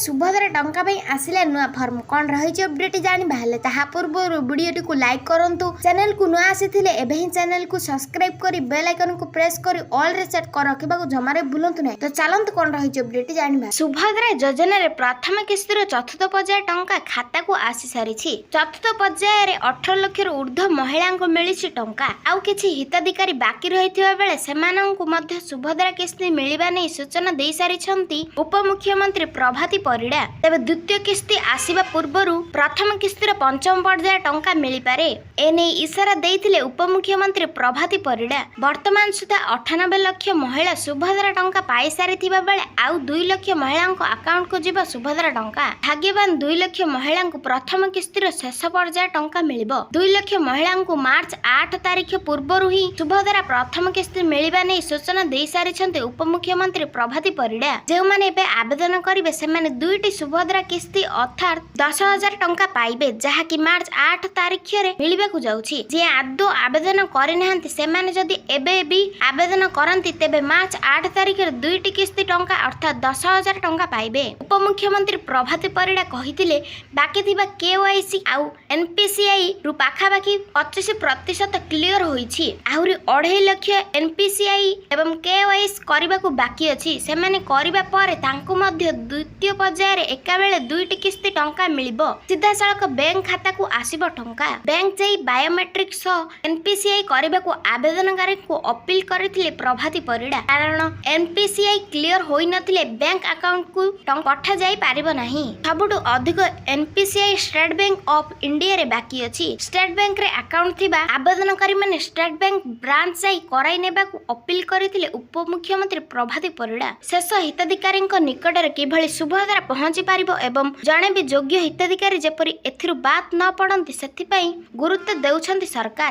सुभद्रा टंका आसिला नुआ फॉर्म कौन रही अपडेट जाना हेले ताहा पूर्व वीडियो को लाइक करंतु चैनल को नुआ आसीथिले एबे ही चैनल को सब्सक्राइब करी बेल आइकन को प्रेस करी ऑल रे सेट कर रखिबा को जमारे भूलंतु नै। तो चलंतु कौन रही अपडेट जानिबा। सुभद्रा योजना रे प्रथम किस्तिर चतुर्थ पर्याय टंका खाता को आसी सारिछि। चतुर्थ पर्याय रे 18 लाख रु ऊर्ध्व महिला को मिलिछि टंका। आउ किछि हिताधिकारी बाकी रहिथिबा बेले सेमानंकु मध्ये सुभद्रा किस्ती मिलिबा नै सूचना देई सारिछंती उपमुख्यमंत्री प्रभाती परिडा। तेबे द्वितीय किस्ती आसीबा पूर्वरु प्रथम किस्तीर पंचम पर्याय टंका मिली पारे एने इशारा देइथिले उपमुख्यमंत्री प्रभाती परिडा। वर्तमान सुधा 98 लाख महिला सुभद्रा टंका पाई सारिथिबा बेले आउ 2 लाख महिलांको अकाउंट को जिबा सुभद्रा टंका। भाग्यवान 2 लाख महिलांको प्रथम किस्तीर शेष पर्याय टंका मिलिबो। 2 लाख महिलांको मार्च 8 तारिख पूर्वरु ही सुभद्रा प्रथम किस्ती मिलिबा नै सूचना देई सारिछन्ते उपमुख्यमंत्री प्रभाती परिडा। जे माने एबे आवेदन करिवे से माने दुईटी सुभद्रा किस्ती अर्थात 10,000 टंका पाइबे जहा कि मार्च 8 तारिख रे मिलिबा को जाउछि। जे आदो आवेदन करि नहंती से माने जदि एबे भी आवेदन करंती तेबे मार्च 8 तारिख रे दुईटी किस्ती टंका अर्थात 10,000 टंका पाइबे। उपमुख्यमंत्री प्रभाती परिडा कहिथिले बाकी थिबा केवाईसी आउ एनपीसीआई रु पाखाबाकी 25% क्लियर होईछि। आहुरी 2.5 लाख एनपीसीआई एवं केवाईसी करबा को बाकी अछि। से माने करबा परे तांको मध्ये द्वितीय पर्याय रे एका बेले दुईटी किस्ती टंका मिलिबो। सीधा सड़क बैंक खाता को आसीबो टंका। बैंक जाई बायोमेट्रिक सो एनपीसीआई करबा को आवेदनकारी को अपील करथिले प्रभाती परिडा। कारण एनपीसीआई क्लियर होई नथिले बैंक अकाउंट को टंका पठा जाई पारिबो नाही। सबुटु अधिक NPCI state bank of India रे बाकी अछि। स्टेट बैंक रे अकाउंट थिबा आवेदनकारी माने स्टेट बैंक ब्रांच जाई कराई नेबा को अपील करथिले उपमुख्यमंत्री प्रभाती परिडा। शेष हिताधिकारी निकट रे किभଳି सुभद्रा पहुंची पारिबो एवं जणे भी योग्य हिताधिकारी जेपरि एथिरु बात न पड़ंती सेथि पई गुरुत्व देउछंती सरकार।